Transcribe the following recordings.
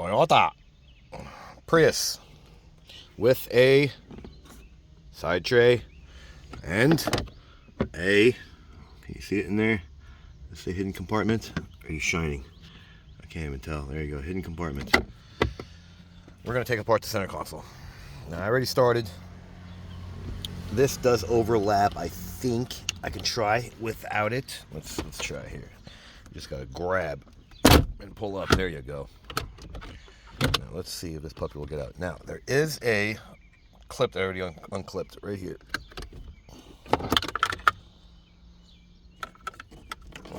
Toyota Prius with a side tray and a, can you see it in there? It's a hidden compartment. Are you shining? I can't even tell. There you go, hidden compartment. We're gonna take apart the center console. Now I already started. This does overlap. I think I can try without it. Let's try here. You just gotta grab and pull up. There you go. Now let's see if this puppy will get out. Now there is a clip that I already unclipped right here.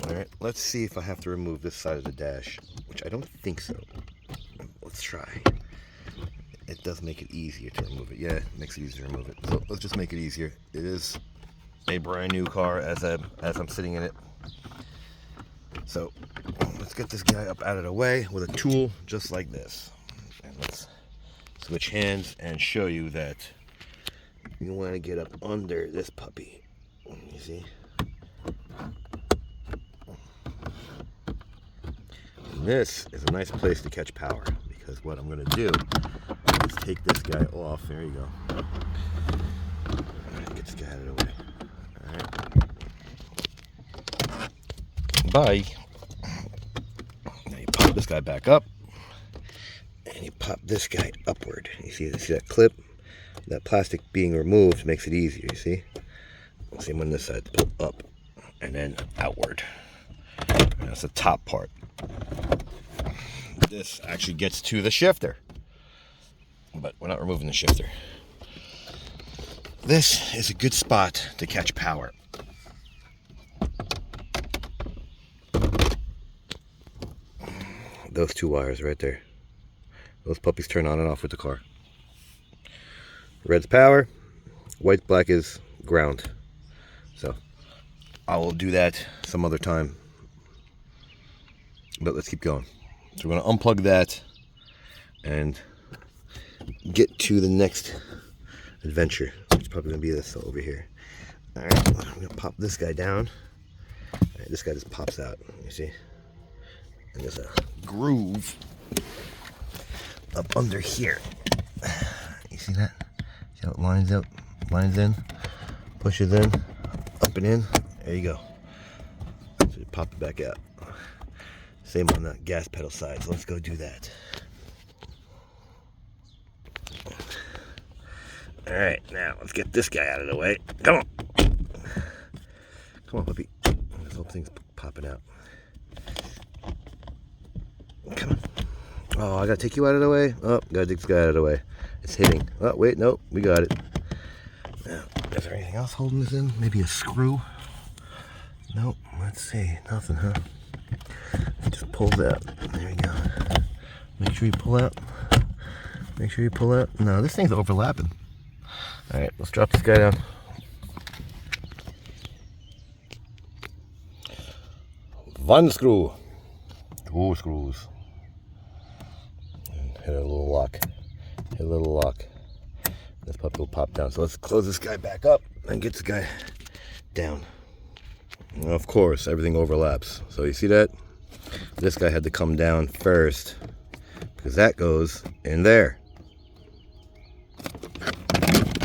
Alright, let's see if I have to remove this side of the dash, which I don't think so. Let's try. It does make it easier to remove it. Yeah, it makes it easier to remove it. So let's just make it easier. It is a brand new car as I'm sitting in it. So let's get this guy up out of the way with a tool just like this. And let's switch hands and show you that you want to get up under this puppy. You see? And this is a nice place to catch power, because what I'm going to do is take this guy off. There you go. Get this guy out of the way. Alright. Bye. Now you pop this guy back up, and you pop this guy upward. You see that clip? That plastic being removed makes it easier, you see? Same on this side, pull up and then outward. And that's the top part. This actually gets to the shifter, but we're not removing the shifter. This is a good spot to catch power. Those two wires right there. Those puppies turn on and off with the car. Red's power, white, black is ground. So I will do that some other time. But let's keep going. So we're going to unplug that and get to the next adventure. It's probably going to be this over here. Alright, I'm going to pop this guy down. Alright, this guy just pops out, you see? And there's a groove up under here. You see that? See how it lines up, lines in, pushes in, up and in. There you go. So you pop it back out. Same on the gas pedal side, so let's go do that. Alright, now let's get this guy out of the way. Come on. Come on, puppy. This whole thing's popping out. Come on. Oh, I gotta take you out of the way. Oh, gotta take this guy out of the way. It's hitting. Oh, wait, nope, we got it. Now, is there anything else holding this in? Maybe a screw? Nope, let's see. Nothing, huh? It just pulls out. There you go. Make sure you pull out. Make sure you pull out. No, this thing's overlapping. Alright, let's drop this guy down. One screw. Two screws. And hit a little lock. Hit a little lock. This puppy will pop down. So let's close this guy back up and get this guy down. And of course, everything overlaps. So you see that? This guy had to come down first, because that goes in there.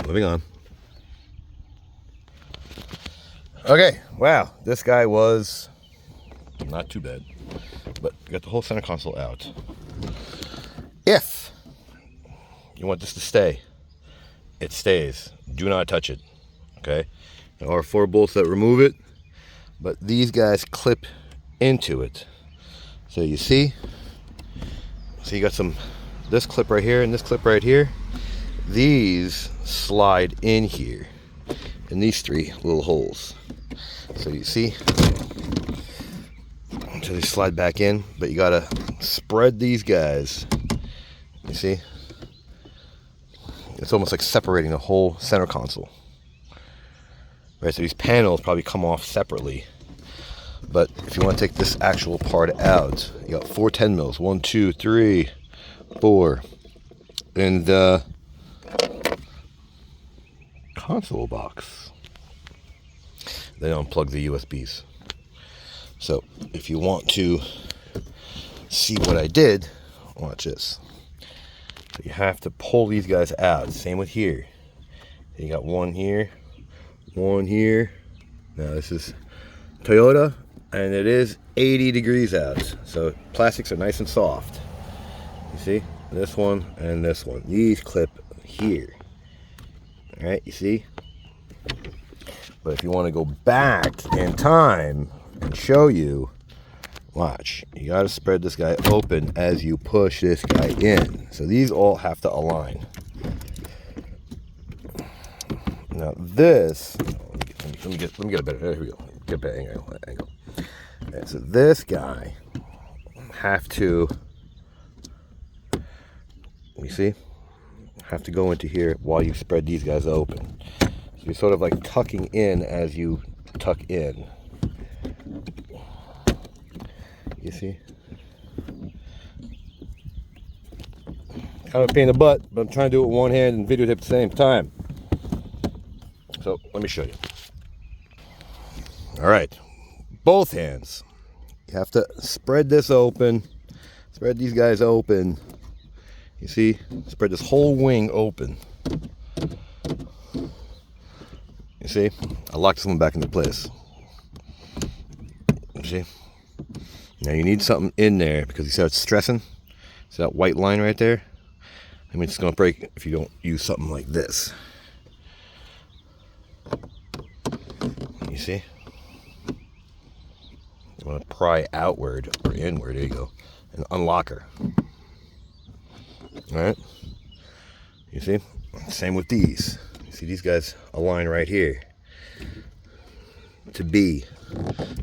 Moving on. Okay, wow, this guy was not too bad, but we got the whole center console out. If you want this to stay, it stays. Do not touch it, okay? There are 4 bolts that remove it, but these guys clip into it. So you see? So you got this clip right here and this clip right here. These slide in here in these 3 little holes. So you see? So they slide back in, but you gotta spread these guys. You see? It's almost like separating the whole center console. Right, so these panels probably come off separately. But if you want to take this actual part out, you got 4 10 mils. 1, 2, 3, 4. In the console box. Then unplug the USBs. So if you want to see what I did, Watch this. So you have to pull these guys out. Same with here. You got one here, one here. Now this is Toyota, and it is 80 degrees out. So plastics are nice and soft. You see? This one and this one. These clip here. All right, you see? But if you want to go back in time and show you, watch. You got to spread this guy open as you push this guy in. So these all have to align. Now this, let me get a better. There we go. Get a better angle. Okay, so this guy have to. You see? Have to go into here while you spread these guys open. So you're sort of like tucking in as you tuck in. You see? Kind of a pain in the butt, but I'm trying to do it with one hand and videotape at the same time. So let me show you. All right, both hands. You have to spread this open, spread these guys open. You see, spread this whole wing open. You see, I locked this one back into place. You see? Now you need something in there because you see how it's stressing? See that white line right there? I mean, it's gonna break if you don't use something like this. You see? You wanna pry outward or inward, there you go, and unlock her. All right, you see, same with these. You see these guys align right here to B.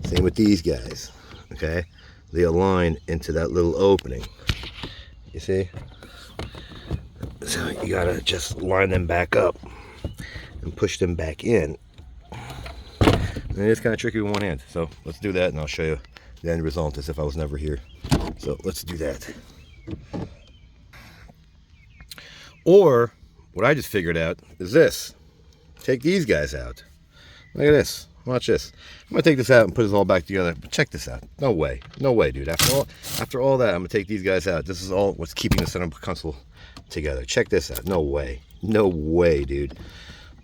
Same with these guys, okay? They align into that little opening. You see? So you gotta just line them back up and push them back in. And it's kind of tricky with one hand. So let's do that and I'll show you the end result as if I was never here. So let's do that. Or, what I just figured out is this. Take these guys out. Look at this. Watch this. I'm going to take this out and put this all back together. But check this out. No way. No way, dude. After all that, I'm going to take these guys out. This is all what's keeping the center console together. Check this out. No way. No way, dude.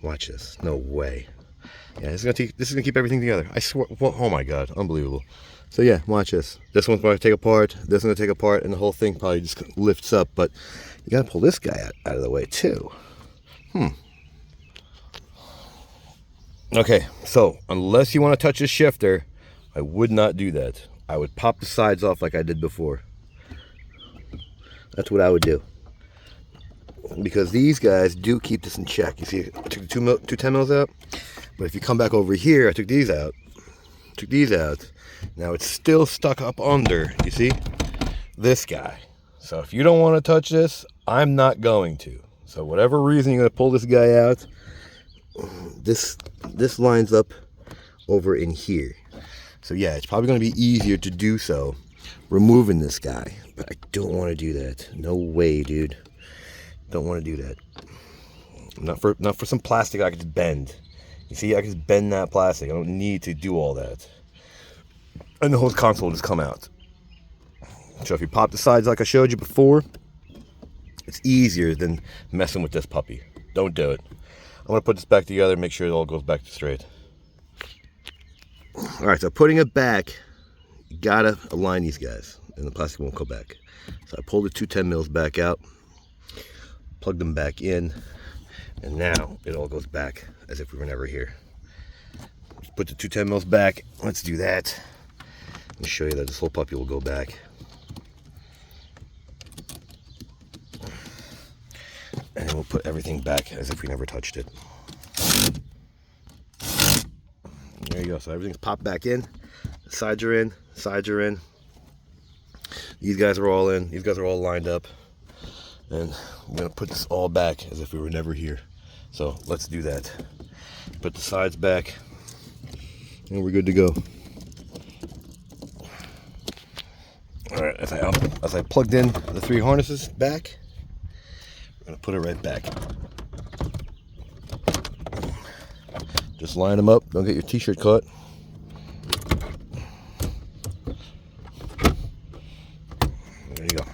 Watch this. No way. Yeah, this is gonna keep everything together. I swear. Oh my God. Unbelievable. So yeah, watch this. This one's going to take apart. This one's going to take apart. And the whole thing probably just lifts up. But you got to pull this guy out of the way too. Okay, so unless you want to touch this shifter, I would not do that. I would pop the sides off like I did before. That's what I would do. Because these guys do keep this in check. You see, I took the two 10 mils out. But if you come back over here, I took these out. Took these out. Now it's still stuck up under, you see, this guy. So if you don't want to touch this, I'm not going to. So whatever reason you're going to pull this guy out, this lines up over in here. So yeah, it's probably going to be easier to do so removing this guy. But I don't want to do that. No way, dude. Don't want to do that. Not for some plastic I could just bend. You see, I can just bend that plastic. I don't need to do all that. And the whole console will just come out. So if you pop the sides like I showed you before, it's easier than messing with this puppy. Don't do it. I'm going to put this back together and make sure it all goes back to straight. Alright, so putting it back, you got to align these guys and the plastic won't go back. So I pulled the two 10 mils back out, plugged them back in, and now it all goes back as if we were never here. Put the two 10 mils back. Let's do that. Let me show you that this whole puppy will go back. And then we'll put everything back as if we never touched it. There you go. So everything's popped back in. The sides are in. Sides are in. These guys are all in. These guys are all lined up. And we're going to put this all back as if we were never here. So let's do that. Put the sides back. And we're good to go. Alright, as I plugged in the three harnesses back, I'm going to put it right back. Just line them up. Don't get your t-shirt caught. There you go.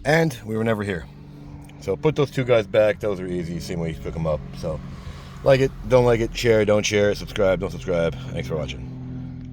and we were never here. So put those two guys back. Those are easy. Same way you pick them up. So like it, don't like it, share, don't share, subscribe, don't subscribe. Thanks for watching.